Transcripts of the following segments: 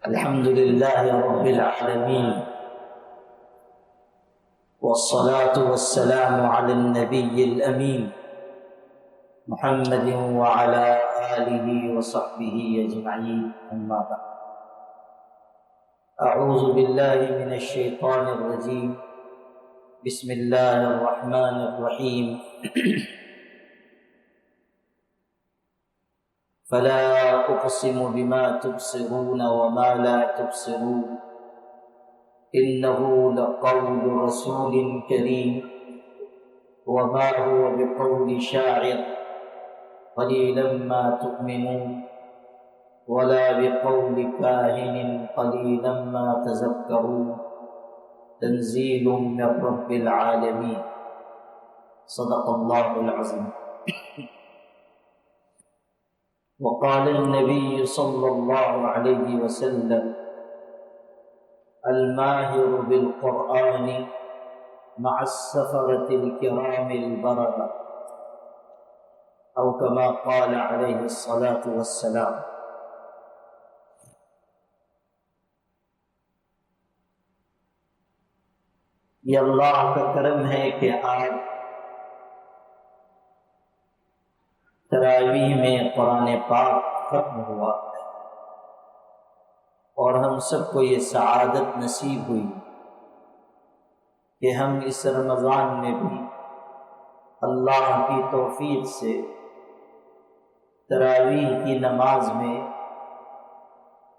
الحمد لله رب العالمين، والصلاة والسلام على النبي الأمين محمد وعلى آله وصحبه أجمعين، أما بعد. أعوذ بالله من الشيطان الرجيم، بسم الله الرحمن الرحيم. فلا أقسم بما تبصرون وما لا تبصرون إنه لقول رسول كريم وما هو بقول شاعر قليلا ما تؤمنون ولا بقول كاهن قليلا ما تذكرون تنزيل من رب العالمين. صدق الله العظيم. وقال النبي صلى الله عليه وسلم: الماهر بالقرآن مع السفرة الكرام البررة، أو كما قال عليه الصلاة والسلام. یہ اللہ کا کرم ہے کہ آج تراویح میں قرآن پاک ختم ہوا اور ہم سب کو یہ سعادت نصیب ہوئی کہ ہم اس رمضان میں بھی اللہ کی توفیق سے تراویح کی نماز میں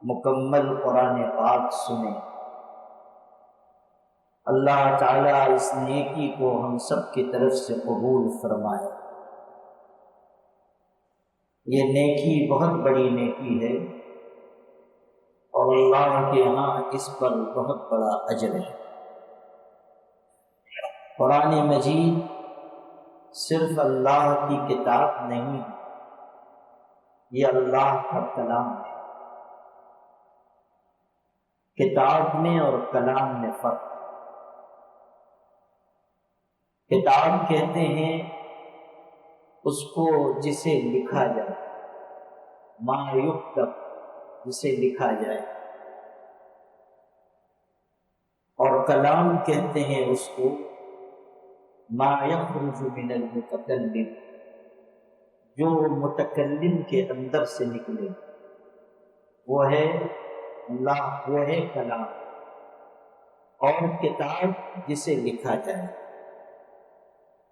مکمل قرآن پاک سنیں۔ اللہ تعالیٰ اس نیکی کو ہم سب کی طرف سے قبول فرمائے۔ یہ نیکی بہت بڑی نیکی ہے اور اللہ کے یہاں اس پر بہت بڑا اجر ہے۔ قرآن مجید صرف اللہ کی کتاب نہیں ہے، یہ اللہ کا کلام ہے۔ کتاب میں اور کلام میں فرق ہے۔ کتاب کہتے ہیں اس کو جسے لکھا جائے، ما یکتب، جسے لکھا جائے، اور کلام کہتے ہیں اس کو ما یخرج من المتکلم، جو متکلم کے اندر سے نکلے، وہ ہے اللہ، وہ ہے کلام۔ اور کتاب جسے لکھا جائے،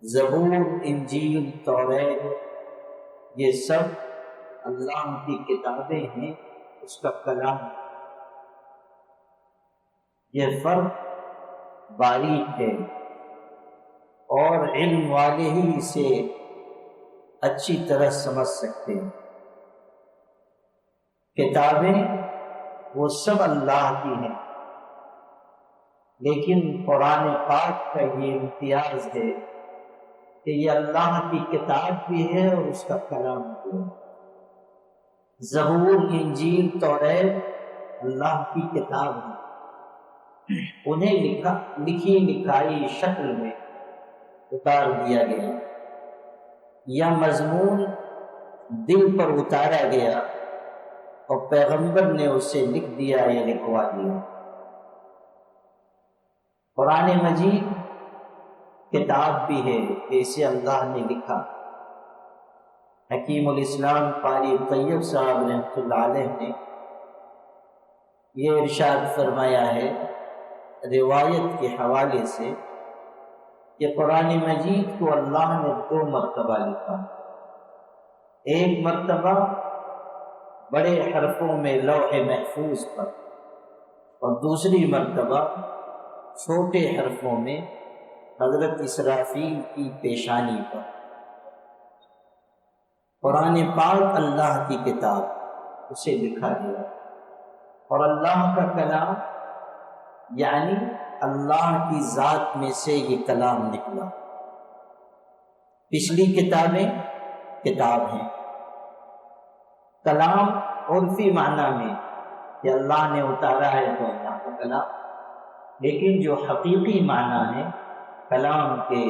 زبور، انجیل، توریت، یہ سب اللہ کی کتابیں ہیں، اس کا کلام۔ یہ فرق باریک ہے اور علم والے ہی اسے اچھی طرح سمجھ سکتے ہیں۔ کتابیں وہ سب اللہ کی ہیں، لیکن قرآن پاک کا یہ امتیاز ہے کہ یہ اللہ کی کتاب بھی ہے اور اس کا کلام بھی ہے۔ زبور، انجیل، توریت اللہ کی کتاب ہے، انہیں لکھی لکھائی شکل میں اتار دیا گیا، یا مضمون دل پر اتارا گیا اور پیغمبر نے اسے لکھ دیا یا لکھوا دیا۔ قرآن مجید کتاب بھی ہے کہ اسے اللہ نے لکھا۔ حکیم الاسلام قاری طیب صاحب رحمۃ اللہ علیہ نے یہ ارشاد فرمایا ہے روایت کے حوالے سے کہ قرآن مجید کو اللہ نے 2 مرتبہ لکھا۔ ایک مرتبہ بڑے حرفوں میں لوح محفوظ پر، اور دوسری مرتبہ چھوٹے حرفوں میں حضرت اسرافیل کی پیشانی پر۔ قرآن پاک اللہ کی کتاب، اسے لکھا گیا، اور اللہ کا کلام یعنی اللہ کی ذات میں سے یہ کلام نکلا۔ پچھلی کتابیں کتاب ہیں۔ کلام عرفی معنی میں کہ اللہ نے اتارا ہے تو اللہ کا کلام، لیکن جو حقیقی معنی ہے کلام کے،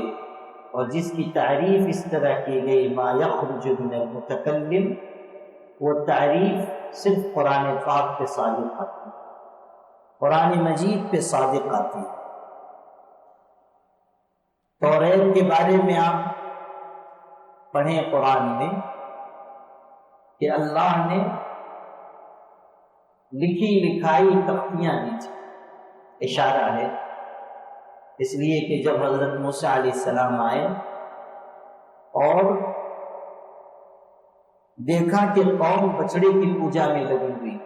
اور جس کی تعریف اس طرح کی گئی ما یخرج من المتکلم، وہ تعریف صرف قرآن پاک پہ صادق آتی ہے، قرآن مجید پہ صادق آتی ہے۔ توریت کے بارے میں آپ پڑھیں قرآن میں کہ اللہ نے لکھی لکھائی تختیاں دی تھی، اشارہ ہے اس لیے کہ جب حضرت موسیٰ علیہ السلام آئے اور دیکھا کہ قوم بچڑے کی پوجا میں لگی ہوئی،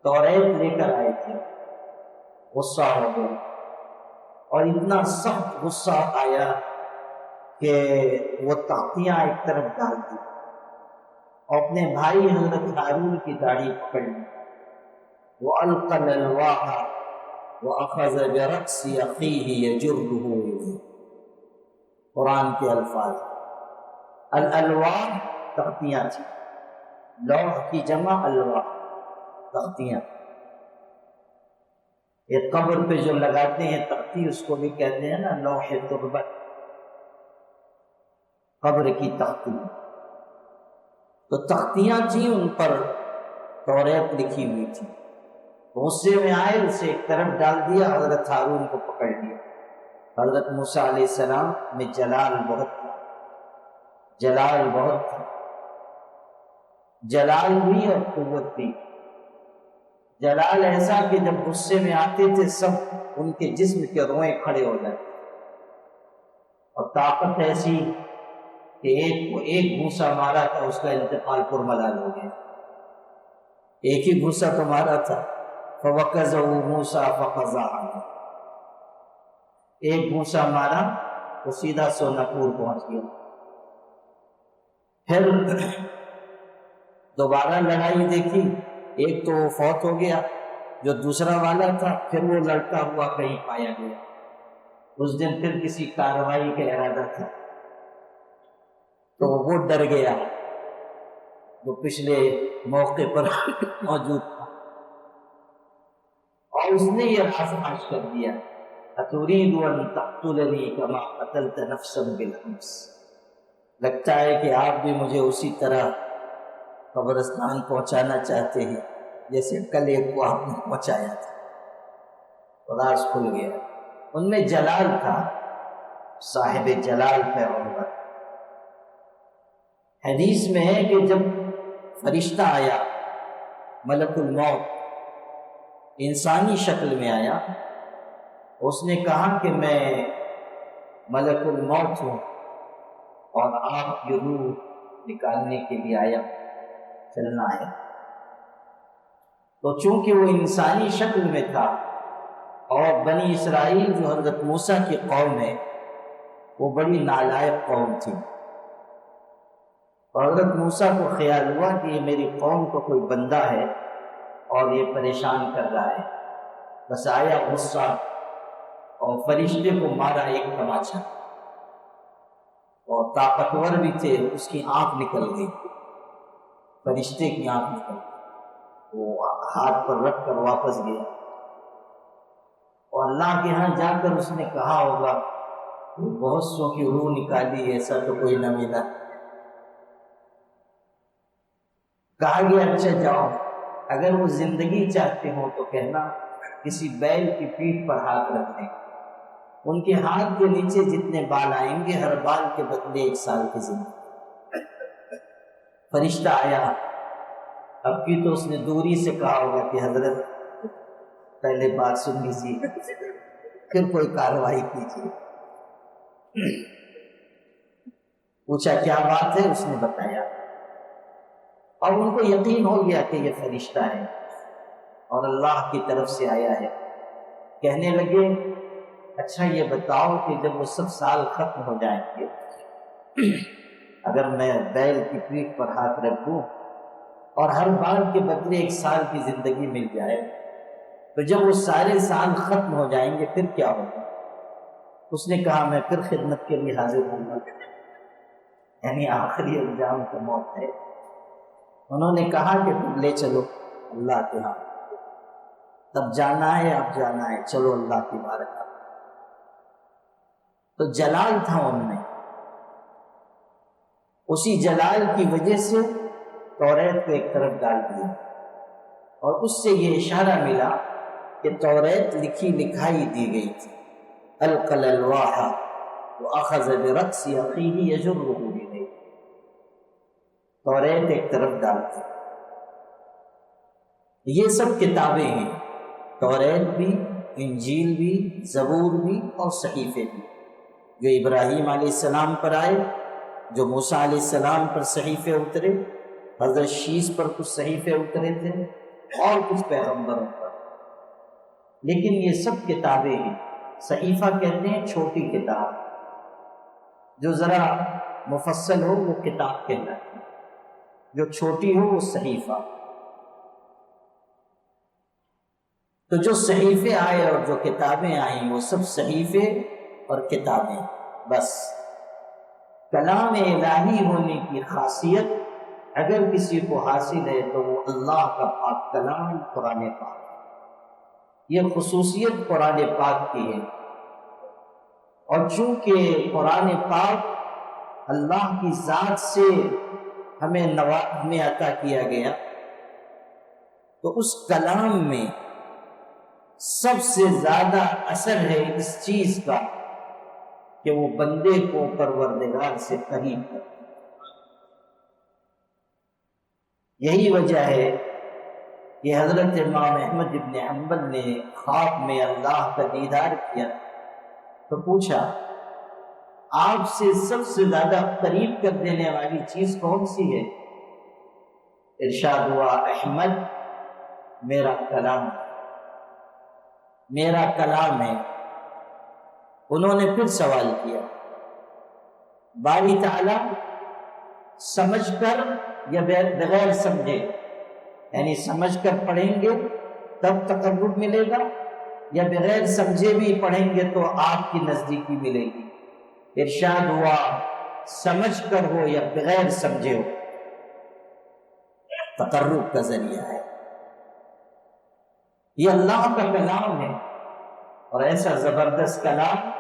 توریت لے کر آئے تھے، غصہ ہو گیا، اور اتنا سخت غصہ آیا کہ وہ تختیاں ایک طرف ڈال دی اور اپنے بھائی حضرت ہارون کی داڑھی پکڑ لی، وَأَلْقَى الْأَلْوَاحَ وَأَخَذَ بِرَأْسِ أَخِيهِ يَجُرُّهُ إِلَيْهِ۔ قرآن کے الفاظ، الالواح تختیاں تھی، لوح کی جمع الواح، تختیاں۔ ایک قبر پہ جو لگاتے ہیں تختی، اس کو بھی کہتے ہیں نا لوح تربت، قبر کی تختی۔ تو تختیاں تھیں، ان پر توریت لکھی ہوئی تھی، غصے میں آئے، اسے ایک طرف ڈال دیا، حضرت ہارون کو پکڑ لیا۔ حضرت موسیٰ علیہ السلام میں جلال بہت تھا، جلال بہت تھا، جلال بھی اور قوت بھی۔ جلال ایسا کہ جب غصے میں آتے تھے سب ان کے جسم کے روئیں کھڑے ہو جاتے، اور طاقت ایسی کہ ایک کو ایک گھوسا مارا تھا، اس کا انتقال پرملال ہو گیا، ایک ہی گھوسا تو مارا تھا، فَوَكَزَهُ مُوسَىٰ فَقَضَىٰ عَلَيْهِ، ایک گھوسا مارا تو سیدھا سوناپور پہنچ گیا۔ پھر دوبارہ لڑائی دیکھی، ایک تو وہ فوت ہو گیا، جو دوسرا والا تھا پھر وہ لڑتا ہوا کہیں پایا گیا۔ اس دن پھر کسی کارروائی کا ارادہ تھا تو وہ ڈر گیا جو پچھلے موقع پر موجود تھا، اور اس نے یہ راز فاش کر دیا، أَتُرِيدُ أَن تَقْتُلَنِي كَمَا قَتَلْتَ نَفْسًا بِالْأَمْسِ، لگتا ہے کہ آپ بھی مجھے اسی طرح قبرستان پہنچانا چاہتے ہیں جیسے کل ایک کو آپ نے پہنچایا تھا۔ راز کھل گیا، ان میں جلال تھا، صاحب جلال پیغمبر۔ حدیث میں ہے کہ جب فرشتہ آیا، ملک الموت انسانی شکل میں آیا، اس نے کہا کہ میں ملک الموت ہوں اور آپ کی روح نکالنے کے لیے آیا، چلنا ہے۔ تو چونکہ وہ انسانی شکل میں تھا، اور بنی اسرائیل جو حضرت موسیٰ کی قوم ہے وہ بڑی نالائق قوم تھی، اور حضرت موسیٰ کو خیال ہوا کہ یہ میری قوم کو کوئی بندہ ہے اور یہ پریشان کر رہا ہے، بس آیا غصہ اور فرشتے کو مارا ایک تماچا، اور طاقتور بھی تھے، اس کی آنکھ نکل گئی، فرشتے کی آنکھ نکل گئی، وہ ہاتھ پر رکھ کر واپس گیا، اور اللہ کے ہاں جا کر اس نے کہا ہوگا کہ بہت سو کی روح نکالی، ایسا تو کوئی نہ ملا۔ کہا گیا اچھا جاؤ، اگر وہ زندگی چاہتے ہو تو کہنا کسی بیل کی پیٹھ پر ہاتھ رکھ دیں، ان کے ہاتھ کے نیچے جتنے بال آئیں گے ہر بال کے بدلے 1 سال کی زندگی۔ فرشتہ آیا، اب کی تو اس نے دوری سے کہا ہوگا کہ حضرت پہلے بات سن لیجیے پھر کوئی کارروائی کیجیے۔ پوچھا کیا بات ہے، اس نے بتایا، اور ان کو یقین ہو گیا کہ یہ فرشتہ ہے اور اللہ کی طرف سے آیا ہے۔ کہنے لگے اچھا یہ بتاؤ کہ جب وہ سب سال ختم ہو جائیں گے، اگر میں بیل کی پیٹھ پر ہاتھ رکھ دوں اور ہر بال کے بدلے 1 سال کی زندگی مل جائے، تو جب وہ سارے سال ختم ہو جائیں گے پھر کیا ہوگا؟ اس نے کہا میں پھر خدمت کے لیے حاضر ہوں گا، یعنی آخری انجام تو موت ہے۔ انہوں نے کہا کہ تم لے چلو اللہ کے ہاں، تب جانا ہے، اب جانا ہے، چلو اللہ کی بارگاہ۔ تو جلال تھا ان میں، اسی جلال کی وجہ سے توریت کو ایک طرف ڈال دیا، اور اس سے یہ اشارہ ملا کہ توریت لکھی لکھائی دی گئی تھی۔ القى الالواح واخذ برأس اخيه يجره اليه، توریت ایک طرف ڈال دی۔ یہ سب کتابیں ہیں، توریت بھی، انجیل بھی، زبور بھی اور صحیفے بھی، جو ابراہیم علیہ السلام پر آئے، جو موسیٰ علیہ السلام پر صحیفے اترے، حضرت شیس پر کچھ صحیفے اترے تھے اور کچھ پیغمبروں پر، لیکن یہ سب کتابیں ہیں۔ صحیفہ کہتے ہیں چھوٹی کتاب، جو ذرا مفصل ہو وہ کتاب کہلاتی ہے، جو چھوٹی ہو وہ صحیفہ۔ تو جو صحیفے آئے اور جو کتابیں آئیں وہ سب صحیفے اور کتابیں، بس کلام الہی ہونے کی خاصیت اگر کسی کو حاصل ہے تو وہ اللہ کا پاک کلام قرآن پاک، یہ خصوصیت قرآن پاک کی ہے۔ اور چونکہ قرآن پاک اللہ کی ذات سے ہمیں عطا کیا گیا، تو اس کلام میں سب سے زیادہ اثر ہے اس چیز کا کہ وہ بندے کو پروردگار سے قریب کرتا ہے۔ یہی وجہ ہے کہ حضرت امام احمد ابن حنبل نے خواب میں اللہ کا دیدار کیا تو پوچھا، آپ سے سب سے زیادہ قریب کر دینے والی چیز کون سی ہے؟ ارشاد ہوا، احمد میرا کلام، میرا کلام ہے۔ انہوں نے پھر سوال کیا، باری تعالیٰ سمجھ کر یا بغیر سمجھے، یعنی سمجھ کر پڑھیں گے تب تقرب ملے گا، یا بغیر سمجھے بھی پڑھیں گے تو آپ کی نزدیکی ملے گی؟ ارشاد ہوا، سمجھ کر ہو یا بغیر سمجھے ہو، تقرب کا ذریعہ ہے۔ یہ اللہ کا کلام ہے، اور ایسا زبردست کلام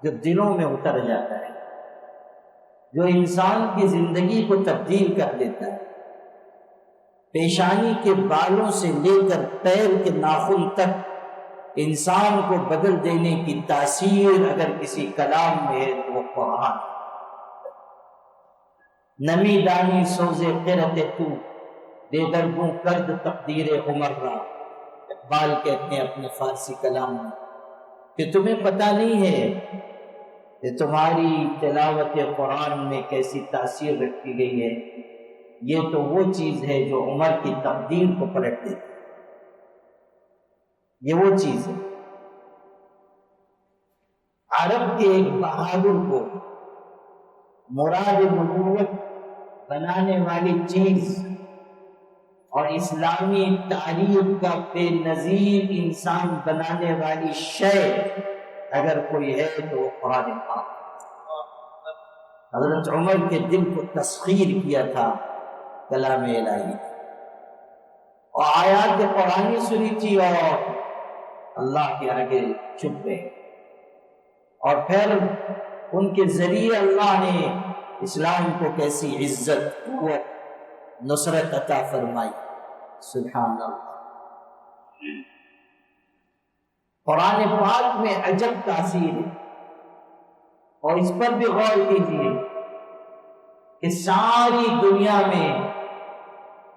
جو دلوں میں اتر جاتا ہے، جو انسان کی زندگی کو تبدیل کر دیتا ہے۔ پیشانی کے بالوں سے لے کر پیر کے ناخن تک انسان کو بدل دینے کی تاثیر اگر کسی کلام میں ہے تو وہ قرآن۔ نمی دانی سوزے قرت تو، دے درگوں کرد تقدیر عمر را، اقبال کہتے ہیں اپنے فارسی کلام میں کہ تمہیں پتہ نہیں ہے کہ تمہاری تلاوت قرآن میں کیسی تاثیر رکھی گئی ہے، یہ تو وہ چیز ہے جو عمر کی تقدیر کو پلٹ دیتی ہے، یہ وہ چیز ہے۔ عرب کے ایک بہادر کو مراد نبوت بنانے والی چیز اور اسلامی تاریخ کا بے نظیر انسان بنانے والی شے اگر کوئی ہے تو وہ قرآن پاک۔ حضرت عمر کے دل کو تسخیر کیا تھا کلام الہی، اور آیات قرآنی سنی تھی اور اللہ کے آگے چھپ گئے، اور پھر ان کے ذریعے اللہ نے اسلام کو کیسی عزت، قوت، نصرت عطا فرمائی۔ سبحان اللہ۔ قرآن پاک میں عجب تاثیر ہے، اور اس پر بھی غور کیجیے کہ ساری دنیا میں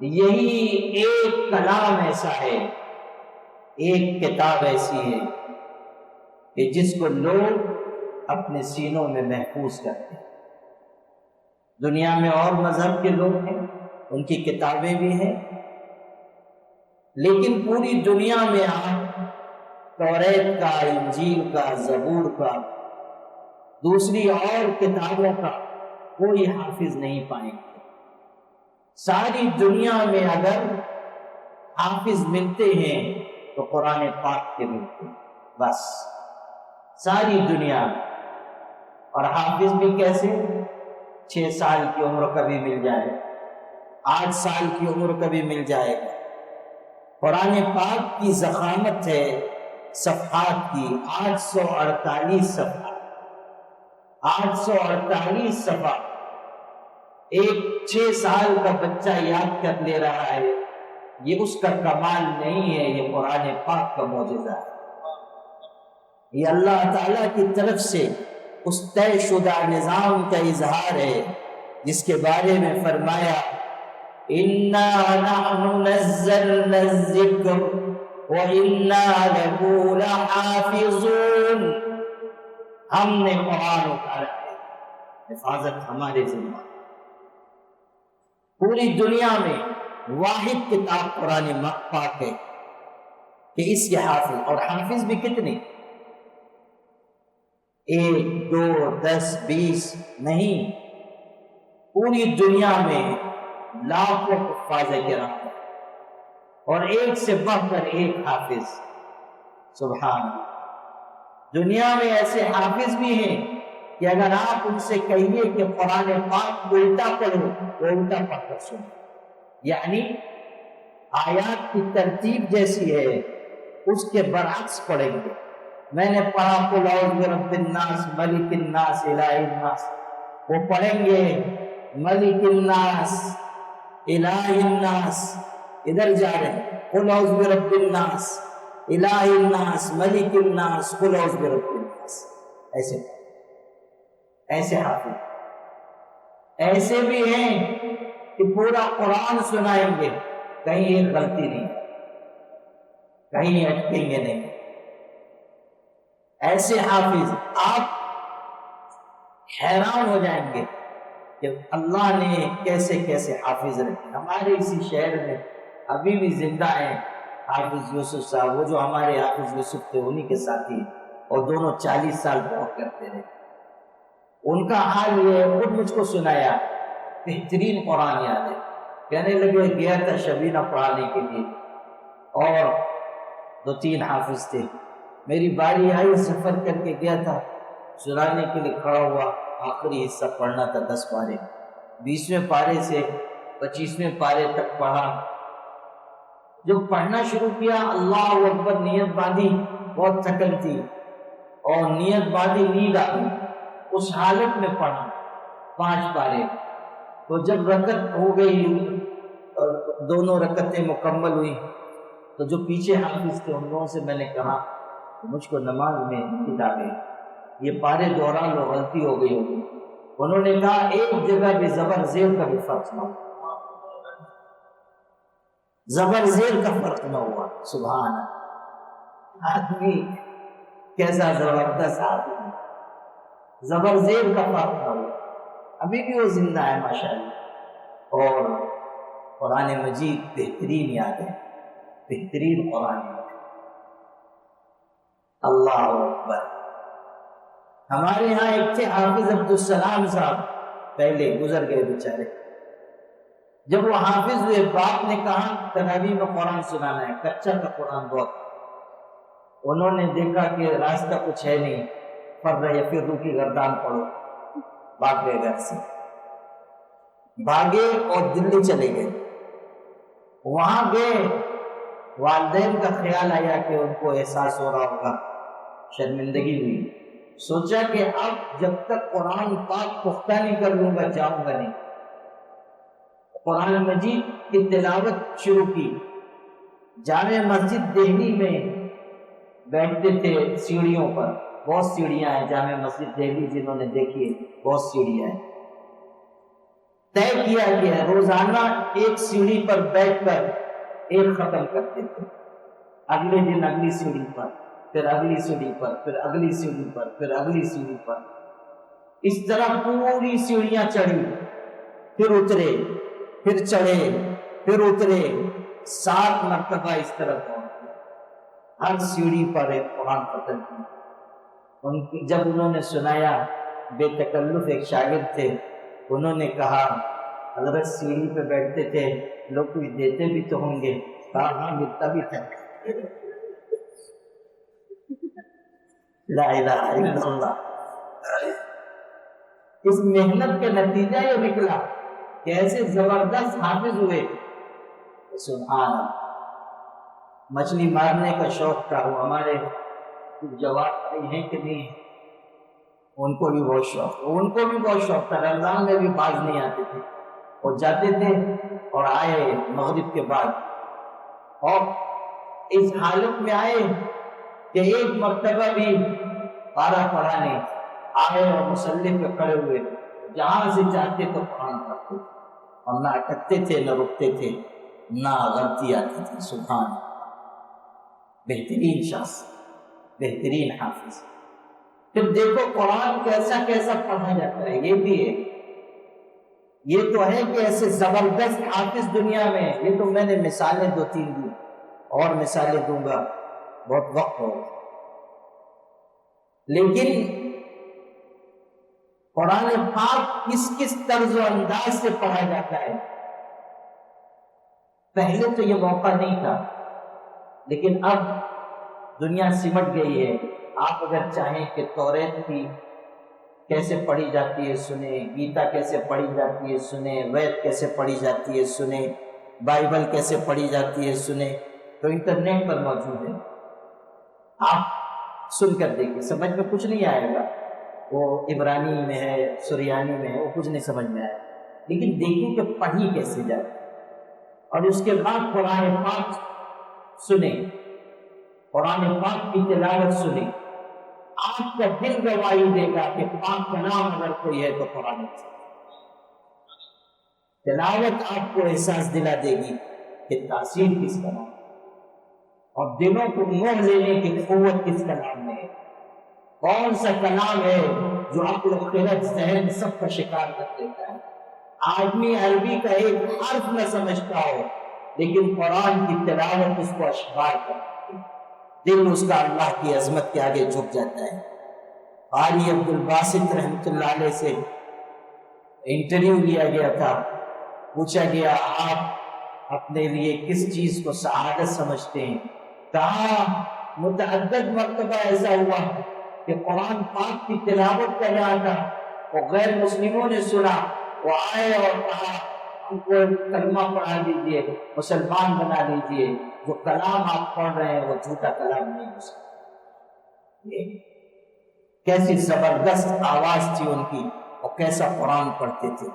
یہی ایک کلام ایسا ہے، ایک کتاب ایسی ہے کہ جس کو لوگ اپنے سینوں میں محفوظ کرتے ہیں۔ دنیا میں اور مذہب کے لوگ ہیں، ان کی کتابیں بھی ہیں، لیکن پوری دنیا میں آپ توریت کا، انجیل کا، زبور کا، دوسری اور کتابوں کا کوئی حافظ نہیں پائیں گے۔ ساری دنیا میں اگر حافظ ملتے ہیں تو قرآن پاک کے ملتے ہیں، بس ساری دنیا میں۔ اور حافظ بھی کیسے؟ 6 سال کی عمر کا بھی مل جائے، 8 سال کی عمر کا بھی مل جائے گا۔ قرآن پاک کی ضخامت ہے صفحات کی 848 صفحات، 848 صفحات، ایک 6 سال کا بچہ یاد کر لے رہا ہے، یہ اس کا کمال نہیں ہے، یہ قرآن پاک کا معجزہ ہے۔ یہ اللہ تعالیٰ کی طرف سے اس طے شدہ نظام کا اظہار ہے جس کے بارے میں فرمایا إِنَّا نَحْنُ نَزَّلْنَا الذِّكْرَ وَإِنَّا لَهُ لَحَافِظُونَ۔ ہم نے قرآن اتارا ہے، حفاظت ہمارے ذمہ۔ پوری دنیا میں واحد کتاب قرآن پاک ہے کہ اس کے حافظ، اور حافظ بھی کتنے؟ 1 2 10 20 نہیں، پوری دنیا میں لاکھوں حفاظ کرام ہیں، اور ایک سے بڑھ کر ایک حافظ۔ سبحان اللہ۔ دنیا میں ایسے حافظ بھی ہیں کہ اگر آپ ان سے کہیے کہ قرآن پاک الٹا پڑھو، وہ الٹا پڑھ کر سنیں، یعنی آیات کی ترتیب جیسی ہے اس کے برعکس پڑھیں گے۔ میں نے پڑھا قل اعوذ برب الناس ملک الناس الہ الناس، وہ پڑھیں گے ملک الناس الہ الناس، ادھر جا رہے ہیں قل اعوذ برب الناس الہ الناس ملک الناس قل اعوذ برب الناس، ایسے حافظ۔ ایسے بھی ہیں کہ پورا قرآن سنائیں گے، کہیں ایک غلطی نہیں، کہیں اٹکیں گے نہیں، ایسے حافظ۔ آپ حیران ہو جائیں گے کہ اللہ نے کیسے کیسے حافظ رکھے۔ ہمارے اسی شہر میں ابھی بھی زندہ ہیں حافظ یوسف صاحب، وہ جو ہمارے حافظ یوسف تھے انہی کے ساتھی، اور دونوں 40 سال بہت کرتے رہے۔ ان کا حال یہ ہے، خود مجھ کو سنایا، بہترین قرآن یاد ہے، کہنے لگے گیا تھا شبینہ پڑھانے کے لیے، اور 2 3 حافظ تھے، میری باری آئی، سفر کر کے گیا تھا، سنانے کے لیے کھڑا ہوا، آخری حصہ پڑھنا تھا 10 پارے، 20ویں پارے سے 25ویں پارے تک پڑھا۔ جب پڑھنا شروع کیا اللہ اکبر، نیت باندھی، بہت تھکن تھی اور نیت باندھی، نیند آ گئی، اس حالت میں پڑھا 5 پارے۔ تو جب رکعت ہو گئی، دونوں رکعتیں مکمل ہوئی، تو جو پیچھے حافظ تھے ان لوگوں سے میں نے کہا مجھ کو نماز میں نیند آ گئی، یہ پارے دورہ لو، غلطی ہو گئی ہوگی۔ انہوں نے کہا ایک جگہ بھی زبر زیر کا بھی فرق نہ ہوا، زبر زیر کا فرق نہ ہوا۔ سبحان اللہ، آدمی کیسا زبردست آدمی، زبر زیر کا فرق نہ ہوا، ابھی بھی وہ زندہ ہے ماشاءاللہ۔ اور قرآن مجید بہترین یاد ہے، بہترین قرآن یاد ہے۔ اللہ اکبر۔ ہمارے ہاں ایک تھے حافظ عبدالسلام صاحب، پہلے گزر گئے بیچارے، جب وہ حافظ ہوئے باپ نے کہا تراویح میں قرآن سنانا ہے، کچا کا قرآن بہت، انہوں نے دیکھا کہ راستہ کچھ ہے نہیں، فر رہے پھر روکی گردان پڑھو، بھاگ گئے گھر سے، بھاگے اور دلی چلے گئے۔ وہاں گئے، والدین کا خیال آیا کہ ان کو احساس ہو رہا ہوگا، شرمندگی ہوئی، سوچا کہ اب جب تک قرآن پاک پختہ نہیں کر لوں گا جاؤں گا نہیں۔ قرآن مجید کی تلاوت شروع کی، جامع مسجد دہلی میں بیٹھتے تھے سیڑھیوں پر، بہت سیڑھیاں ہیں جامع مسجد دہلی، جنہوں نے دیکھی ہے بہت سیڑھیاں ہیں۔ طے کیا گیا روزانہ ایک سیڑھی پر بیٹھ کر ایک ختم کرتے تھے، اگلے دن اگلی سیڑھی پر، پھر اگلی سیڑھی پر، پھر اگلی سیڑھی پر، پھر اگلی سیڑھی پر، اس طرح پوری سیڑھیاں چڑھی، پھر اترے، پھر چڑھے، پھر اترے، 7 مرتبہ اس طرح پہنچے، ہر سیڑھی پر ایک قرآن ختم کی۔ جب انہوں نے سنایا، بے تکلف ایک شاگرد تھے، انہوں نے کہا حضرت سیڑھی پہ بیٹھتے تھے، لوگ کچھ دیتے بھی تو ہوں گے؟ کہا ہاں ملتا بھی تھا۔ لا الہ الا اللہ۔ اس محنت کا نتیجہ یہ نکلا کہ ایسے زبردست حافظ ہوئے۔ سبحان اللہ۔ مچھلی مارنے کا شوق تھا، وہ ہمارے جواب ہیں کہ نہیں، ان کو بھی بہت شوق تھا، رمضان میں بھی باز نہیں آتے تھے، وہ جاتے تھے اور آئے مغرب کے بعد، اور اس حالت میں آئے کہ ایک مرتبہ بھی پارا پڑھانے آئے اور مصلی پہ کھڑے ہوئے، جہاں سے چاہتے تو قرآن پڑھتے تھے، اور نہ اٹکتے تھے نہ رکتے تھے، نہ غلطی آتی تھی۔ سبحان اللہ، بہترین شخص، بہترین حافظ۔ پھر دیکھو قرآن کیسا کیسا پڑھا جاتا ہے، یہ بھی ہے، یہ تو ہے کہ ایسے زبردست حافظ دنیا میں، یہ تو میں نے مثالیں 2-3 دی، اور مثالیں دوں گا، بہت وقت ہوگا۔ لیکن قرآن پاک کس کس طرز و انداز سے پڑھا جاتا ہے، پہلے تو یہ موقع نہیں تھا، لیکن اب دنیا سمٹ گئی ہے۔ آپ اگر چاہیں کہ توریت کی کیسے پڑھی جاتی ہے سنیں، گیتا کیسے پڑھی جاتی ہے سنیں، وید کیسے پڑھی جاتی ہے سنیں، بائبل کیسے پڑھی جاتی ہے سنیں، تو انٹرنیٹ پر موجود ہے، آپ سن کر دیکھیں، سمجھ میں کچھ نہیں آئے گا، وہ عبرانی میں ہے، سریانی میں ہے، وہ کچھ نہیں سمجھ میں آئے گا، لیکن دیکھیں کہ پڑھی کیسے جاتی ہے، اور اس کے بعد قرآن پاک سنیں، قرآن پاک کی تلاوت سنیں، آپ کا دل گواہی دے گا کہ پاک کا نام اگر کوئی ہے تو قرآن ہے۔ تلاوت آپ کو احساس دلا دے گی کہ تاثیر کس کا نام ہے، اور دلوں کو موہ لینے کی قوت کس کا نام میں ہے، کون سا کلام ہے جو عقل و خرد ذہن سب کا شکار کر دیتا ہے۔ آدمی عربی کا ایک حرف نہ سمجھتا ہو، لیکن قرآن کی تلاوت اس کو اشعار کرتی ہے، دل اس کا اللہ کی عظمت کے آگے جھک جاتا ہے۔ قاری عبد الباسط رحمۃ اللہ علیہ سے انٹرویو لیا گیا تھا، پوچھا گیا آپ اپنے لیے کس چیز کو سعادت سمجھتے ہیں؟ کہا متعدد مرتبہ ایسا ہوا کہ قرآن پاک کی تلاوت کر رہا تھا، وہ غیر مسلموں نے سنا، وہ آئے اور کہا ہم کو کلمہ پڑھا دیجئے، مسلمان بنا دیجئے، جو کلام آپ پڑھ رہے ہیں وہ جھوٹا کلام نہیں ہو سکتا۔ کیسی زبردست آواز تھی ان کی، اور کیسا قرآن پڑھتے تھے۔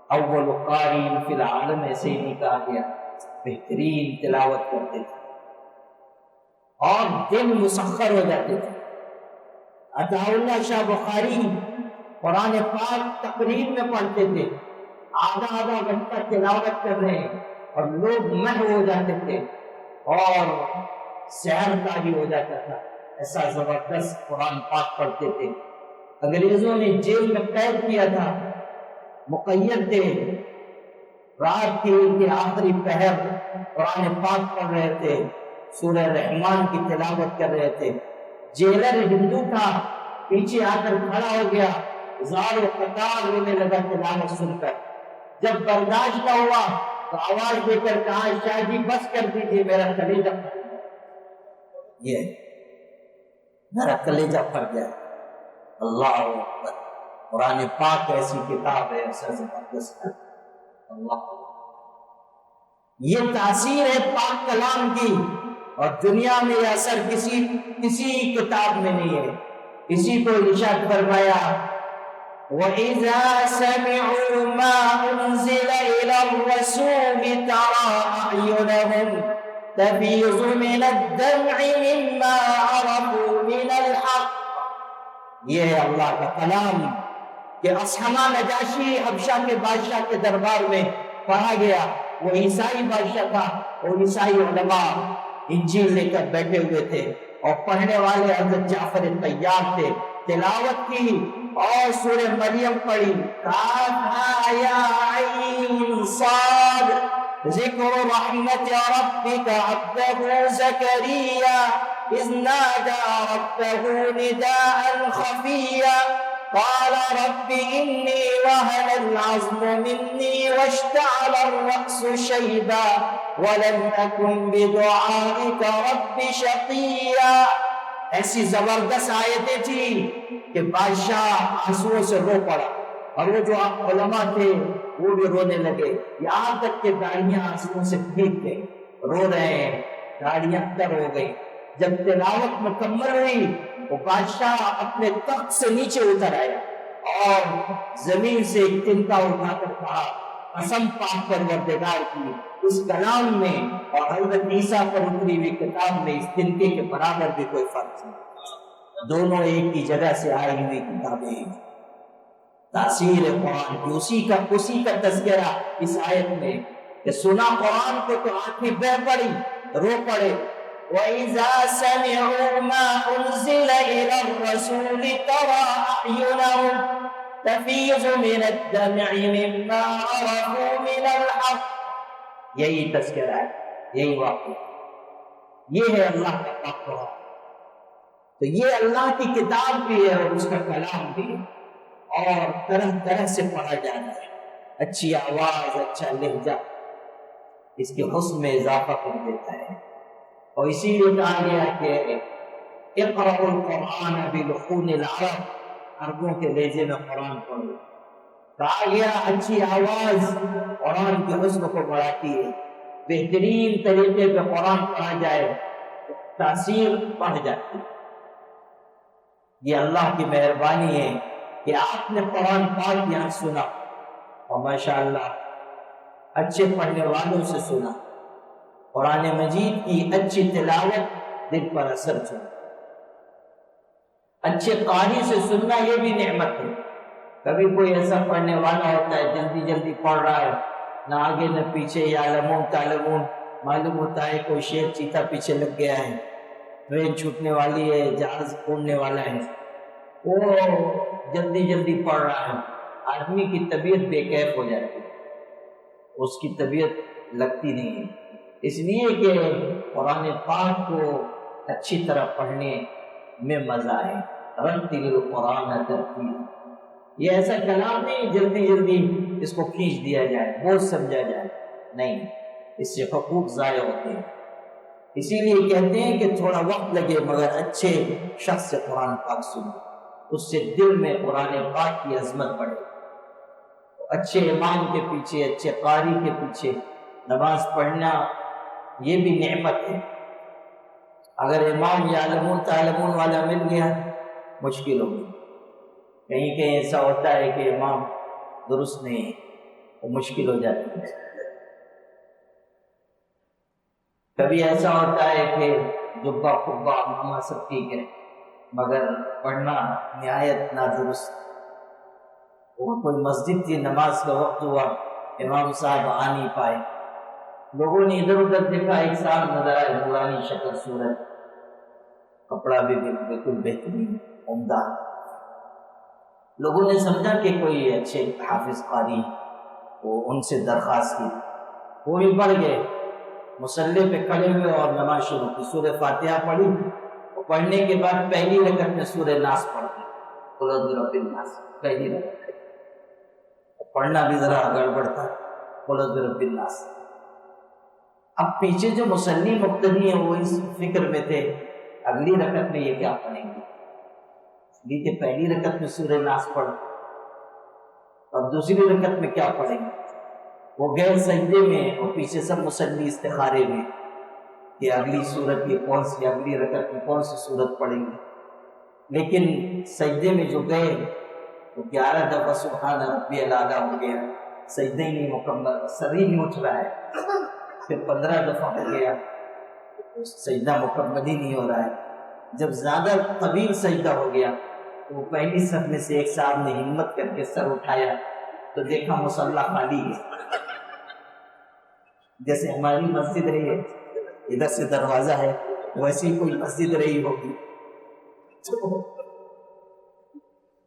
اول قاری فی العالم ایسے ہی نہیں کہا گیا، بہترین تلاوت کرتے تھے اور دل مسخر ہو جاتے تھے۔ عطا اللہ شاہ بخاری قرآن پاک تقریر میں پڑھتے تھے، آدھا آدھا گھنٹہ تلاوت کر رہے ہیں اور لوگ محو ہو جاتے تھے اور سحر تاری ہو جاتا تھا، ایسا زبردست قرآن پاک پڑھتے تھے۔ انگریزوں نے جیل میں قید کیا تھا، مقید تھے، رات کے ان کے آخری پہر قرآن پاک پڑھ رہے تھے، سورہ رحمان کی تلاوت کر رہے تھے۔ جیلر ہندو تھا، پیچھے آ کر کھڑا ہو گیا، زار و قطار رونے لگا تلاوت سن کر۔ جب برداشت نہ ہوا تو آواز دے کر کہا شاہ جی بس کر دیجیے، میرا کلیجہ پھٹ گیا، یہ میرا کلیجہ پھٹ گیا۔ اللہ اکبر، قرآن پاک ایسی کتاب ہے، ایسا زبردست ہے، اللہ یہ تاثیر ہے پاک کلام کی، اور دنیا میں یہ اثر کسی کتاب میں نہیں ہے۔ اسی کو ارشاد فرمایا وَإِذَا سَمِعُوا مَا أُنزِلَ إِلَى الرَّسُولِ تَرَىٰ أَعْيُنَهُمْ تَفِيضُ مِنَ الدَّمْعِ مِمَّا عَرَفُوا مِنَ الْحَقِّ، یہ ہے اللہ کا کلام کہ اصحمہ نجاشی حبشہ کے بادشاہ کے دربار میں پڑھا گیا، وہ عیسائی بادشاہ تھا، اور عیسائی علماء انجیل لے کر بیٹھے ہوئے تھے، اور پڑھنے والے حضرت جعفر طیار تھے، تلاوت کی اور سورہ مریم پڑھی، کاف ہا یا عین صاد، ذکر رحمت ربک عبدہ زکریا اذ نادى ربه نداء خفيا قال رب إني وهن العظم مني واشتعل الرأس شيبا ولم أكن بدعائك رب شقيا۔ ایسی زبردست آیتیں تھی کہ بادشاہ آنسوؤں سے رو پڑا، اور وہ جو علماء تھے وہ بھی رونے لگے، یہاں تک کہ داڑیاں آنسوؤں سے بھیگ گئی، رو رہے ہیں، داڑیاں تر ہو گئی۔ جب تلاوت مکمل ہوئی وہ بادشاہ اپنے تخت سے نیچے اتر آیا اور زمین سے ایک تنکا اٹھا کر کہا قسم پاک پروردگار کی اس کلام میں اور حضرت عیسیٰ پر اتری ہوئی کتاب میں اس تنکے کے برابر بھی کوئی فرق نہیں، دونوں ایک ہی جگہ سے آئی ہوئی کتابیں۔ تاثیر قرآن کی اسی کا تذکرہ اس آیت میں کہ سنا قرآن کو تو آنکھیں بہ پڑی، رو پڑے۔ وَإِذَا سَمِعُوا مَا أُنزِلَ إِلَى الرَّسُولِ تَرَىٰ أَعْيُنَهُمْ تَفِيضُ مِنَ الدَّمْعِ مِمَّا عَرَفُوا مِنَ الْحَقِّ، یہی تذکرہ ہے، یہی واقعہ، یہ ہے اللہ کا پاک قرآن۔ تو یہ اللہ کی کتاب بھی ہے اور اس کا کلام بھی ہے، اور طرح طرح سے پڑھا جانا ہے، اچھی آواز، اچھا لہجہ اس کے حسن میں اضافہ کر دیتا ہے۔ اور اسی لیے کہا گیا کہ اقرأوا القرآن بلحون العرب، عربوں کے لہجے میں قرآن پڑھو۔ کہا گیا اچھی آواز قرآن کے حسن کو بڑھاتی ہے، بہترین طریقے پہ قرآن پڑھا جائے تو تاثیر بڑھ جاتی ہے۔ یہ اللہ کی مہربانی ہے کہ آپ نے قرآن پاک یہاں سنا اور ماشاءاللہ اچھے پڑھنے والوں سے سنا، قرآن مجید کی اچھی تلاوت دل پر اثر چھوڑ، اچھے قاری سے سننا یہ بھی نعمت ہے۔ کبھی کوئی ایسا پڑھنے والا ہوتا ہے جلدی جلدی پڑھ رہا ہے، نہ آگے نہ پیچھے، یا لمون تالمون، معلوم ہوتا ہے کوئی شیر چیتا پیچھے لگ گیا ہے، ٹرین چھوٹنے والی ہے، جہاز اڑنے والا ہے، وہ جلدی جلدی پڑھ رہا ہے، آدمی کی طبیعت بے کیف ہو جاتی ہے، اس کی طبیعت لگتی نہیں ہے۔ اس لیے کہ قرآن پاک کو اچھی طرح پڑھنے میں مزہ ہے۔ رتل القرآن ترتیلا، یہ ایسا کلام نہیں جلدی جلدی اس کو کھینچ دیا جائے، بوجھ سمجھا جائے، نہیں، اس سے حقوق ضائع ہوتے ہیں۔ اسی لیے کہتے ہیں کہ تھوڑا وقت لگے مگر اچھے شخص سے قرآن پاک سنو، اس سے دل میں قرآن پاک کی عظمت بڑھے۔ اچھے امام کے پیچھے، اچھے قاری کے پیچھے نماز پڑھنا یہ بھی نعمت ہے۔ اگر امام یعلمون تعلمون والا مل گیا مشکل ہوگی، کہیں کہیں ایسا ہوتا ہے کہ امام درست نہیں ہے، وہ مشکل ہو جاتی ہے۔ کبھی ایسا ہوتا ہے کہ جبہ قبہ امامہ سب ٹھیک ہے مگر پڑھنا نہایت نادرست، وہ کوئی مسجد کی نماز کا وقت ہوا، امام صاحب آ نہیں پائے، لوگوں نے ادھر ادھر دیکھا، ایک صاحب نظر آئے، نورانی شکل صورت، کپڑا بھی بالکل بہترین عمدہ، لوگوں نے سمجھا کہ کوئی اچھے حافظ قاری، وہ ان سے درخواست کی، وہ بھی پڑھ گئے، مصلی پہ کھڑے ہوئے اور نماز شروع کی، سورہ فاتحہ پڑھی، اور پڑھنے کے بعد پہلی رکعت میں سورہ ناس پڑھ دی، قل اعوذ برب الناس، پہلی رکعت پڑھنا بھی ذرا گڑبڑ تھا، قل اعوذ برب الناس۔ اب پیچھے جو مصلی مقتدی ہیں وہ اس فکر میں تھے اگلی رکعت میں یہ کیا پڑھیں گے، اس لیے کہ پہلی رکعت میں سورہ ناس پڑھ، اور دوسری رکعت میں کیا پڑھیں گے، وہ گئے سجدے میں، اور پیچھے سب مصلی استخارے میں کہ اگلی سورت یہ کون سی، اگلی رکعت میں کون سی سورت پڑھیں گے، لیکن سجدے میں جو گئے تو 11 دفعہ سبحان ربی الاعلیٰ ہو گیا، سجدہ ہی نہیں مکمل، سر ہی نہیں اٹھ رہا ہے، پھر 15 دفعہ ہو گیا، سجدہ مکمل ہی نہیں ہو رہا ہے۔ جب زیادہ طویل سجدہ ہو گیا تو وہ پہلی صف میں سے ایک صاحب نے ہمت کر کے سر اٹھایا تو دیکھا مصلی خالی ہے، جیسے ہماری مسجد رہی ہے ادھر سے دروازہ ہے ویسی کوئی مسجد رہی ہوگی، تو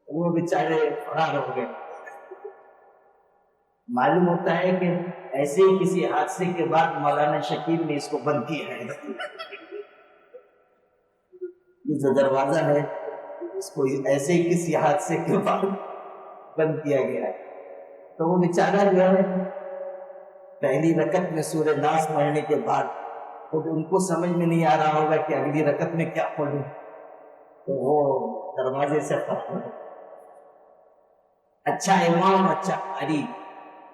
وہ بیچارے فرار ہو گئے۔ معلوم ہوتا ہے کہ ایسے ہی کسی حادثے کے بعد مولانا شکیل نے اس کو بند کیا ہے، یہ جو دروازہ ہے اس کو ایسے ہی کسی حادثے کے بعد بند کیا گیا ہے۔ تو وہ بیچارہ جو ہے پہلی رکعت میں سورہ ناس پڑھنے کے بعد خود ان کو سمجھ میں نہیں آ رہا ہوگا کہ اگلی رکعت میں کیا پڑھوں، تو وہ دروازے سے فرق ہو۔ اچھا امام، اچھا قاری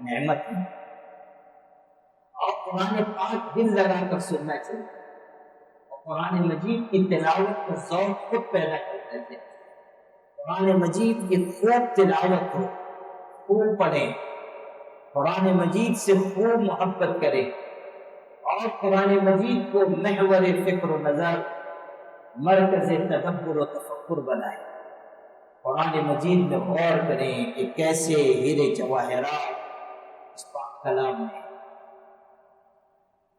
نعمت ہے، اور قرآن پاک دل لگا کر سننا چاہیے، اور قرآن مجید کی تلاوت کا ذوق خود پیدا کرتے تھے۔ قرآن مجید کی خوب تلاوت ہو، خوب پڑھیں، قرآن مجید سے خوب محبت کرے اور قرآن مجید کو محور فکر و نظر، مرکز تدبر و تفکر بنائے۔ قرآن مجید میں غور کریں کہ کیسے ہیرے جواہرات اس پاک کلام میں۔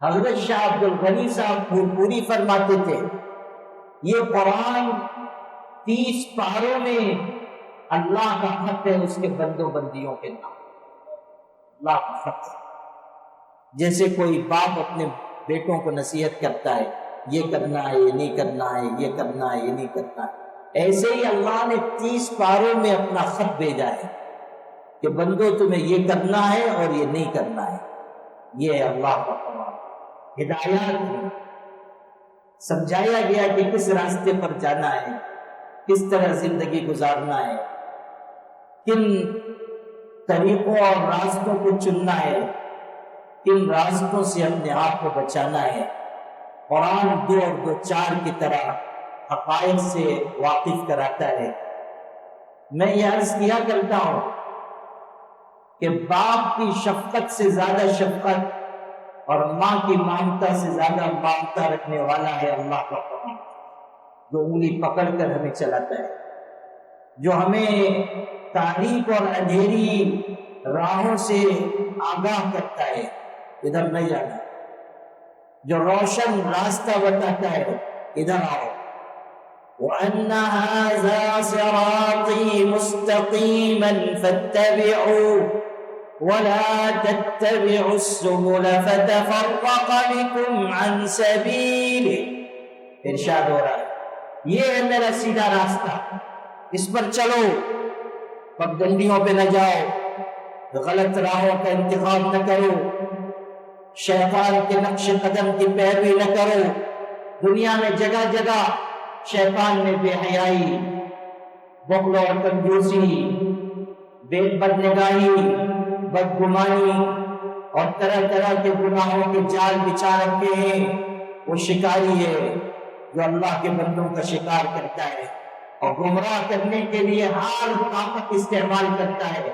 حضرت شاہ عبد الغنی صاحب پوری فرماتے تھے یہ قرآن 30 پاروں میں اللہ کا خط ہے، اس کے بندوں بندیوں کے نام، اللہ کا خط ہے۔ جیسے کوئی باپ اپنے بیٹوں کو نصیحت کرتا ہے یہ کرنا ہے، یہ نہیں کرنا ہے، یہ کرنا ہے، یہ نہیں کرنا ہے، ایسے ہی اللہ نے 30 پاروں میں اپنا خط بھیجا ہے کہ بندو تمہیں یہ کرنا ہے اور یہ نہیں کرنا ہے۔ یہ ہے اللہ کا قرآن، ہدایات ہے، سمجھایا گیا کہ کس راستے پر جانا ہے، کس طرح زندگی گزارنا ہے، کن طریقوں اور راستوں کو چننا ہے، کن راستوں سے اپنے آپ کو بچانا ہے۔ قرآن 2 اور 2 4 کی طرح حقائق سے واقف کراتا ہے۔ میں یہ عرض کیا کرتا ہوں کہ باپ کی شفقت سے زیادہ شفقت اور ماں کی ممتا سے زیادہ ممتا رکھنے والا ہے اللہ کا قرآن، جو انگلی پکڑ کر ہمیں چلاتا ہے، جو ہمیں تاریک اور اندھیری راہوں سے آگاہ کرتا ہے، ادھر نہیں جانا، جو روشن راستہ بتاتا ہے، ادھر آؤ۔ وَأَنَّ هَذَا صِرَاطِي مُسْتَقِيمًا فَاتَّبِعُوهُ وَلَا تَتَّبِعُوا السُّبُلَ فَتَفَرَّقَ بِكُمْ عَنْ سَبِيلِهِ۔ ارشاد ہو رہا ہے یہ ہے میرا سیدھا راستہ، اس پر چلو، پگڈنڈیوں پہ نہ جاؤ، غلط راہوں کا انتخاب نہ کرو، شیطان کے نقش قدم کی پیروی نہ کرو۔ دنیا میں جگہ جگہ شیطان نے بے حیائی، بخل اور کنجوسی، بدنگاہی، بدگمانی اور طرح طرح کے گناہوں کے جال بچھا رکھے ہیں۔ وہ شکاری ہے جو اللہ کے بندوں کا شکار کرتا ہے اور گمراہ کرنے کے لیے ہر طاقت استعمال کرتا ہے۔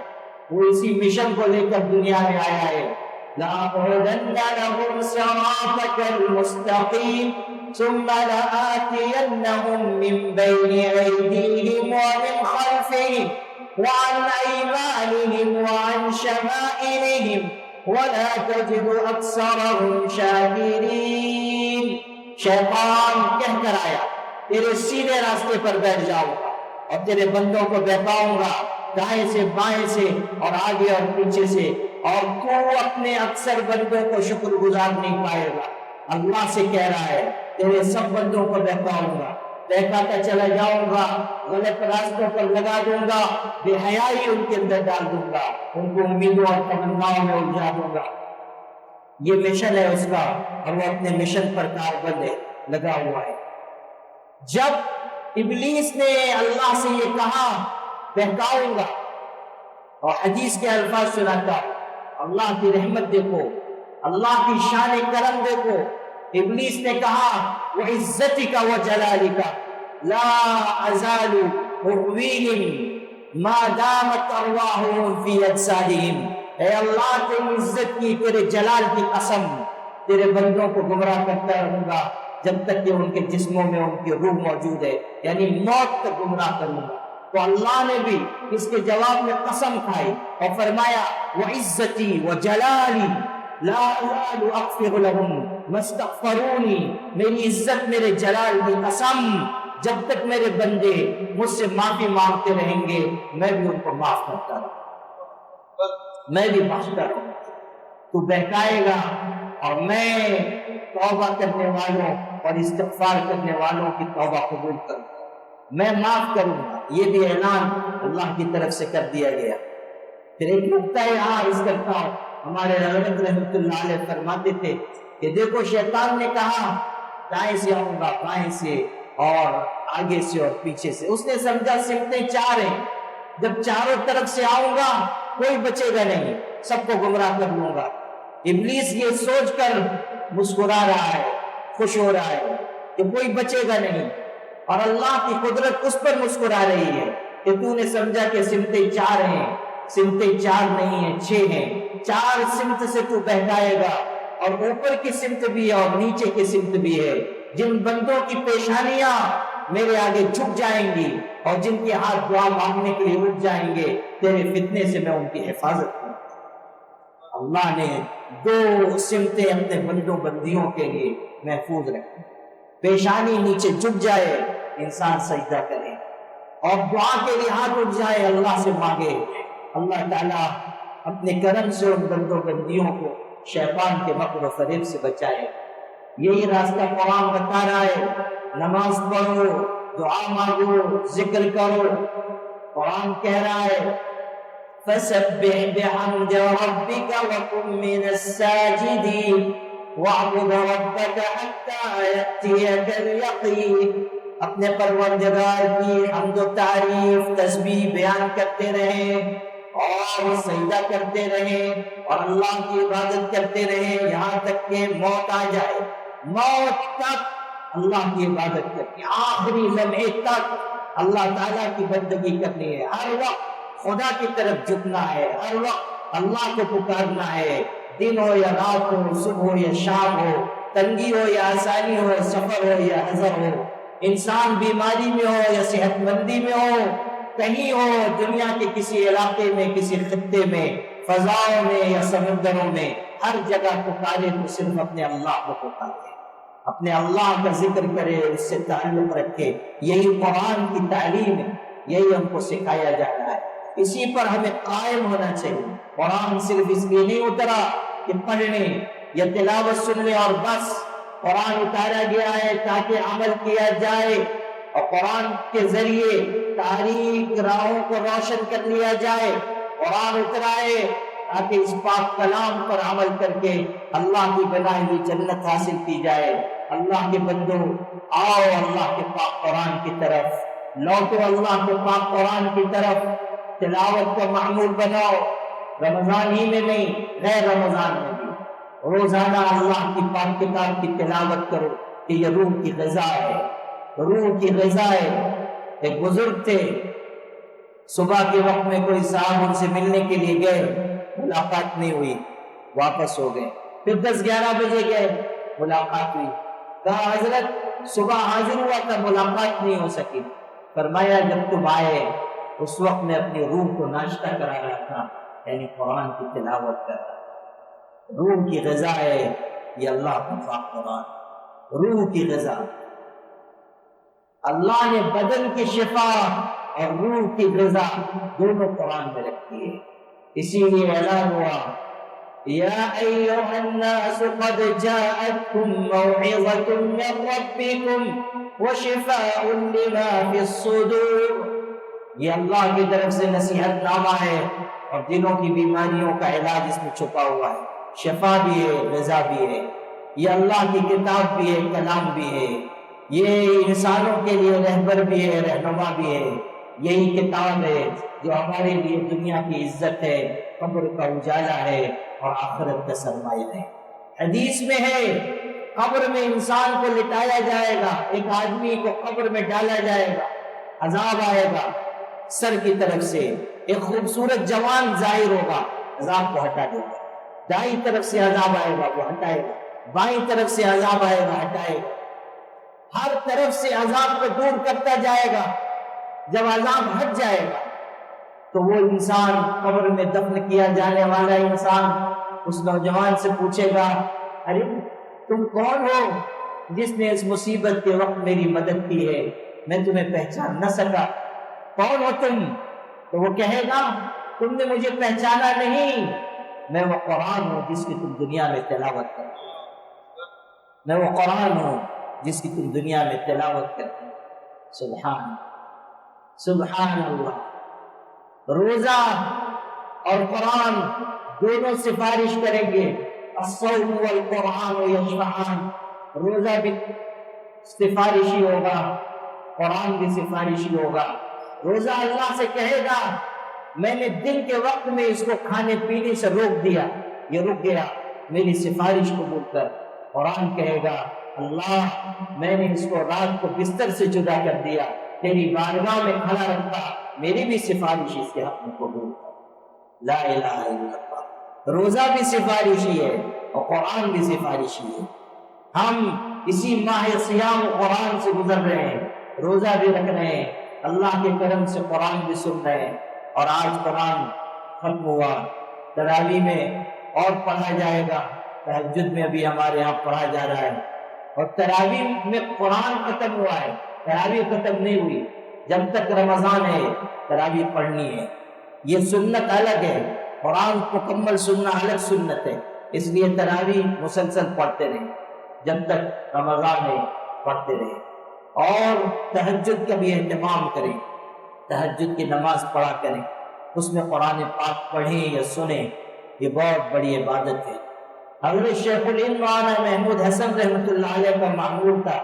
وہ اسی مشن کو لے کر دنیا میں آیا ہے۔ لَأَقْعُدَنَّ لَهُمْ صِرَاطَكَ الْمُسْتَقِيمَ ثُمَّ لَآتِيَنَّهُمْ مِنْ بَيْنِ أَيْدِيهِمْ وَمِنْ خَلْفِهِمْ وَعَنْ أَيْمَانِهِمْ وَعَنْ شَمَائِلِهِمْ وَلَا تَجِدُ أَكْثَرَهُمْ شَاكِرِينَ۔ شیطان کہہ کر آیا تیرے سیدھے راستے پر بیٹھ جاؤں گا اور تیرے بندوں کو بہکاؤں گا دائیں سے بائیں سے اور آگے اور پیچھے سے، اور تو اپنے اکثر بندوں کو شکر گزار نہیں پائے گا۔ اللہ سے کہہ رہا ہے تیرے سب بندوں کو بہکاؤں گا، بہکاتا چلا جاؤں گا، غلط راستوں پر لگا دوں گا، بے حیائی ان کے اندر ڈال دوں گا، ان کو امیدوں اور تمناؤں میں الجھا دوں گا۔ یہ مشن ہے اس کا اور وہ اپنے مشن پر کاربند ہے، لگا ہوا ہے۔ جب ابلیس نے اللہ سے یہ کہا بہکاؤں گا، اور حدیث کے الفاظ سناتا، اللہ کی رحمت دیکھو، اللہ کی شان کرم دیکھو، ابلیس نے کہا وَعِزَّتِكَ وَجَلَالِكَ لَا أَزَالُ أُغْوِيهِمْ مَا دَامَتْ أَرْوَاحُهُمْ فِي أَجْسَادِهِمْ۔ اے اللہ تیری عزت کی، تیرے جلال کی قسم، تیرے بندوں کو گمراہ کرتا رہوں گا جب تک کہ ان کے جسموں میں ان کی روح موجود ہے، یعنی موت تک گمراہ کروں گا۔ تو اللہ نے بھی اس کے جواب میں قسم کھائی اور فرمایا وعزتی وجلالی لا ازال اغفر لهم ما استغفرونی، میری عزت میرے جلال کی قسم، جب تک میرے بندے مجھ سے معافی مانگتے رہیں گے میں بھی ان کو معاف کرتا رہوں، میں بھی بخشتا رہوں۔ تو بہکائے گا اور میں توبہ کرنے والوں اور استغفار کرنے والوں کی توبہ قبول کروں گا، میں معاف کروں گا۔ یہ بھی اعلان اللہ کی طرف سے کر دیا گیا۔ پھر ایک نقطہ یہاں عرض کرتا ہوں، ہمارے حضرت رحمۃ اللہ علیہ فرماتے تھے کہ دیکھو شیطان نے کہا دائیں سے آؤں گا، بائیں سے اور آگے سے اور پیچھے سے، اس نے سمجھا سمتیں 4 ہیں، جب چاروں طرف سے آؤں گا کوئی بچے گا نہیں، سب کو گمراہ کر لوں گا۔ ابلیس یہ سوچ کر مسکرا رہا ہے، خوش ہو رہا ہے کہ کوئی بچے گا نہیں، اور اللہ کی قدرت اس پر مسکرا رہی ہے کہ تو نے سمجھا کہ سمتیں 4 ہیں، سمتیں 4 نہیں ہیں، 6 ہیں، 4 سمت سے تو بہکائے گا، اور اوپر کی سمت بھی ہے اور نیچے کی سمت بھی ہے۔ جن بندوں کی پیشانیاں میرے آگے جھک جائیں گی اور جن کے ہاتھ دعا مانگنے کے لیے اٹھ جائیں گے، تیرے فتنے سے میں ان کی حفاظت کروں۔ اللہ نے 2 سمتیں اپنے بندوں بندیوں کے لیے محفوظ رکھی۔ پیشانی نیچے جھک جائے، انسان سجدہ کرے، اور دعا کے لیے ہاتھ اٹھ جائے، اللہ سے مانگے۔ اللہ تعالیٰ اپنے کرم سے ان بندوں بندیوں کو شیطان کے مکر و فریب سے بچائے۔ یہی راستہ قرآن بتا رہا ہے، نماز پڑھو، دعا مانگو، ذکر کرو۔ قرآن کہہ رہا ہے فَسَبِّحْ بِحَمْدِ رَبِّكَ وَكُن مِّنَ السَّاجِدِينَ وَاعْبُدْ رَبَّكَ حَتَّىٰ يَأْتِيَكَ الْيَقِينُ۔ اپنے پروردگار کی حمد و تعریف تسبیح بیان کرتے رہیں اور سجدہ کرتے رہیں اور اللہ کی عبادت کرتے رہیں یہاں تک کہ موت آ جائے۔ موت تک اللہ کی عبادت کرنی، آخری لمحے تک اللہ تعالیٰ کی بندگی کرنی ہے۔ ہر وقت خدا کی طرف جھکنا ہے، ہر وقت اللہ کو پکارنا ہے، دن ہو یا رات ہو، صبح ہو یا شام ہو، تنگی ہو یا آسانی ہو، سفر ہو یا حضر ہو، انسان بیماری میں ہو یا صحت مندی میں ہو، کہیں ہو دنیا کے کسی علاقے میں، کسی خطے میں، فضاؤں میں یا سمندروں میں، ہر جگہ پکارے تو صرف اپنے اللہ کو پکارے، اپنے اللہ کا ذکر کرے، اس سے تعلق رکھے۔ یہی قرآن کی تعلیم ہے، یہی ہم کو سکھایا جا رہا ہے، اسی پر ہمیں قائم ہونا چاہیے۔ قرآن صرف اس لیے نہیں اترا کہ پڑھنے یا تلاوت سننے اور بس، قرآن اتارا گیا ہے تاکہ عمل کیا جائے، اور قرآن کے ذریعے تاریک راہوں کو روشن کر لیا جائے۔ قرآن اترا ہے تاکہ اس پاک کلام پر عمل کر کے اللہ کی بنائی ہوئی جنت حاصل کی جائے۔ اللہ کے بندوں، آؤ اللہ کے پاک قرآن کی طرف لوٹو، اللہ کے پاک قرآن کی طرف تلاوت کا معمول بناؤ، رمضان ہی میں نہیں، غیر رمضان میں بھی روزانہ اللہ کی پاک کتاب کی تلاوت کرو، کہ یہ روح کی غذا ہے، روح کی غذا ہے۔ ایک بزرگ تھے، صبح کے وقت میں کوئی صاحب ان سے ملنے کے لیے گئے، ملاقات نہیں ہوئی، واپس ہو گئے۔ پھر 10-11 بجے گئے، ملاقات ہوئی، کہا حضرت صبح حاضر ہوا تھا، ملاقات نہیں ہو سکی۔ فرمایا جب تم آئے اس وقت میں اپنی روح کو ناشتہ کرا رہا تھا، یعنی قرآن کی تلاوت کر رہا تھا۔ روح کی غذا ہے یہ اللہ کا پاک قرآن، روح کی غذا۔ اللہ نے بدن کی شفا اور روح کی غذا دونوں قرآن میں رکھی ہے، اسی لیے اعلان ہوا یا ایھا الناس قد جاءتکم موعظۃ من ربکم وشفاء لما فی الصدور۔ یہ اللہ کی طرف سے نصیحت نامہ ہے اور دلوں کی بیماریوں کا علاج اس میں چھپا ہوا ہے، شفا بھی ہے، غذا بھی ہے۔ یہ اللہ کی کتاب بھی ہے، کلام بھی ہے، یہ انسانوں کے لیے رہبر بھی ہے، رہنما بھی ہے۔ یہی کتاب ہے جو ہمارے لیے دنیا کی عزت ہے، قبر کا اجالا ہے اور آخرت کا سرمایہ ہے۔ حدیث میں ہے قبر میں انسان کو لٹایا جائے گا، ایک آدمی کو قبر میں ڈالا جائے گا، عذاب آئے گا سر کی طرف سے، ایک خوبصورت جوان ظاہر ہوگا، عذاب کو ہٹا دے گا، دائیں طرف سے عذاب آئے گا وہ ہٹائے گا، بائیں طرف سے عذاب آئے گا ہٹائے گا، ہر طرف سے عذاب کو دور کرتا جائے گا۔ جب عذاب ہٹ جائے گا تو وہ انسان، قبر میں دفن کیا جانے والا انسان اس نوجوان سے پوچھے گا ارے تم کون ہو جس نے اس مصیبت کے وقت میری مدد کی ہے، میں تمہیں پہچان نہ سکا، کون ہو تم؟ تو وہ کہے گا تم نے مجھے پہچانا نہیں، میں وہ قرآن ہوں جس کی تم دنیا میں تلاوت کرتے ہو، میں وہ قرآن ہوں جس کی تم دنیا میں تلاوت کرتے ہو۔ سبحان سبحان اللہ۔ روزہ اور قرآن دونوں سفارش کریں گے، الصوم والقرآن یشفعان، روزہ بھی سفارشی ہوگا، قرآن بھی سفارشی ہوگا۔ روزہ اللہ سے کہے گا میں نے دن کے وقت میں اس کو کھانے پینے سے روک دیا، یہ رک گیا میری سفارش قبول کر۔ قرآن کہے گا اللہ میں نے اس کو رات کو بستر سے جدا کر دیا، تیری بارگاہ میں کھڑا رکھا، میری بھی سفارش اس کے حق میں قبول کر۔ لا الہ الا اللہ۔ روزہ بھی سفارشی ہے اور قرآن بھی سفارشی ہے۔ ہم اسی ماہ صیام قرآن سے گزر رہے ہیں، روزہ بھی رکھ رہے ہیں، اللہ کے کرم سے قرآن بھی سن رہے ہیں، اور آج قرآن ختم ہوا، تراویح میں اور پڑھا جائے گا، تہجد میں بھی ہمارے یہاں پڑھا جا رہا ہے، اور تراویح میں قرآن ختم ہوا ہے، تراویح ختم نہیں ہوئی، جب تک رمضان ہے تراویح پڑھنی ہے۔ یہ سنت الگ ہے، قرآن مکمل سننا الگ سنت ہے، اس لیے تراویح مسلسل پڑھتے رہیں جب تک رمضان ہے، پڑھتے رہیں، اور تہجد کا بھی اہتمام کریں، تہجد کی نماز پڑھا کریں، اس میں قرآن پاک پڑھیں یا سنیں، یہ بہت بڑی عبادت ہے۔ حضرت شیخ الہند مولانا محمود حسن رحمۃ اللہ علیہ کا معمول تھا،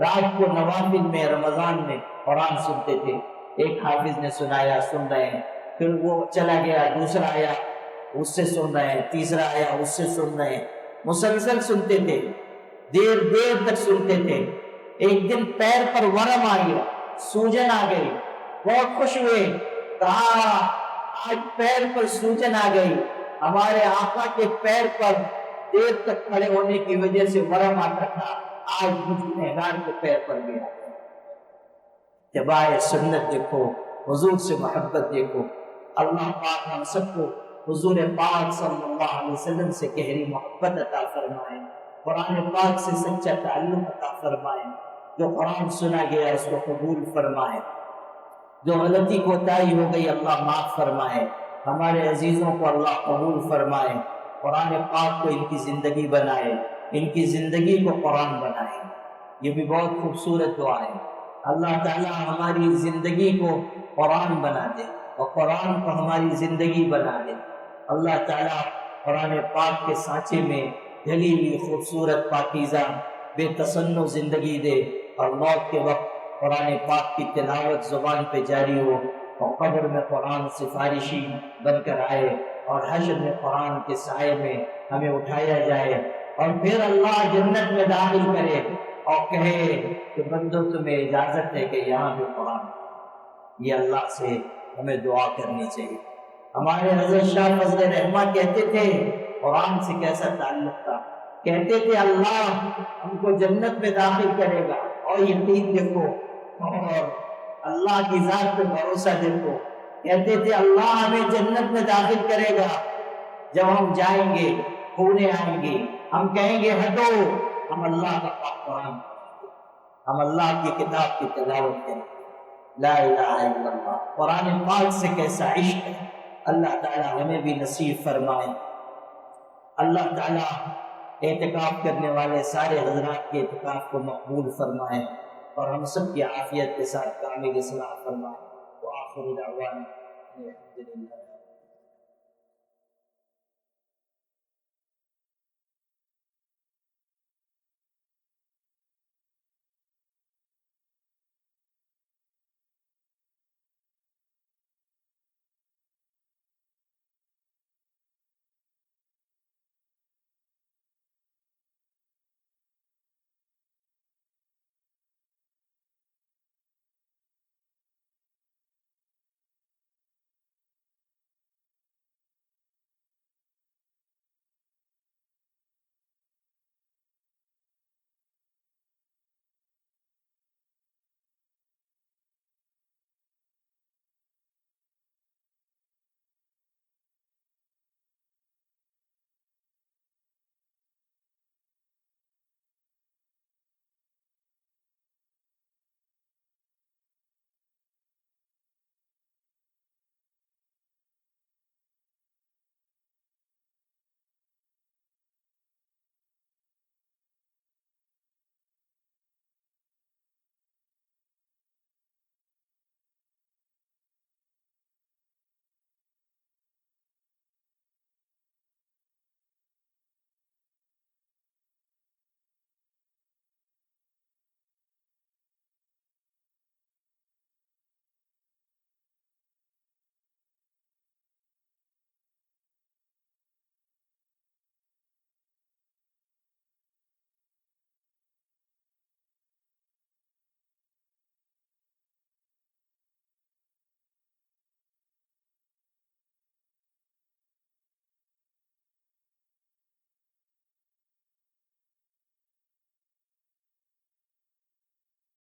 رات کو نوافل میں رمضان میں قرآن سنتے تھے، ایک حافظ نے سنایا، سن رہے ہیں، پھر وہ چلا گیا، دوسرا آیا اس سے سن رہے ہیں، تیسرا آیا اس سے سن رہے ہیں، مسلسل سنتے تھے، دیر دیر تک سنتے تھے۔ ایک دن پیر پر ورم آ گیا، سوجن آ گئی، بہت خوش ہوئے، کہا آج پیر پر سوجن آ گئی، ہمارے آقا کے پیر پر دیر تک کھڑے ہونے کی وجہ سے ورم آتا تھا، آج مجھ گنہگار کے پیر پر بھی آ گیا۔ اتباع سنت دیکھو، حضور سے محبت دیکھو، اللہ پاک ہم سب کو حضور پاک صلی اللہ علیہ وسلم سے گہری محبت عطا فرمائے، قرآن پاک سے سچا تعلق عطا فرمائے، جو قرآن سنا گیا اس کو قبول فرمائے، جو غلطی کوتاہی ہو گئی اللہ معاف فرمائے، ہمارے عزیزوں کو اللہ قبول فرمائے، قرآن پاک کو ان کی زندگی بنائے، ان کی زندگی کو قرآن بنائے۔ یہ بھی بہت خوبصورت دعا ہے، اللہ تعالی ہماری زندگی کو قرآن بنا دے اور قرآن کو ہماری زندگی بنا دے۔ اللہ تعالی قرآن پاک کے سانچے میں ڈھلی ہوئی خوبصورت پاکیزہ بے تصنع زندگی دے، اور موت کے وقت قرآن پاک کی تلاوت زبان پہ جاری ہو، اور قبر میں قرآن سفارشی بن کر آئے، اور حشر میں قرآن کے سائے میں ہمیں اٹھایا جائے، اور پھر اللہ جنت میں داخل کرے اور کہے کہ بندو تمہیں اجازت ہے کہ یہاں بھی قرآن۔ یہ اللہ سے ہمیں دعا کرنی چاہیے۔ ہمارے حضرت شاہ فضل رحمہ کہتے تھے، قرآن سے کیسا تعلق تھا، کہتے تھے اللہ ہم کو جنت میں داخل کرے گا، اور یقین دیکھو، اور اللہ کی ذات پہ بھروسہ دیکھو، کہتے تھے اللہ ہمیں جنت میں داخل کرے گا، جب ہم جائیں گے پورے آئیں گے، ہم کہیں گے ہٹو، ہم اللہ کا پاک قرآن، ہم اللہ کی کتاب کی تلاوت کریں، لا الہ الا اللہ۔ قرآن پاک سے کیسا عشق ہے، اللہ تعالی ہمیں بھی نصیب فرمائے۔ اللہ تعالی اعتکاف کرنے والے سارے حضرات کے اعتکاف کو مقبول فرمائے، اور ہم سب کی عافیت کے ساتھ کامل اصلاح فرمائے۔ وآخر دعوانا الحمدللہ۔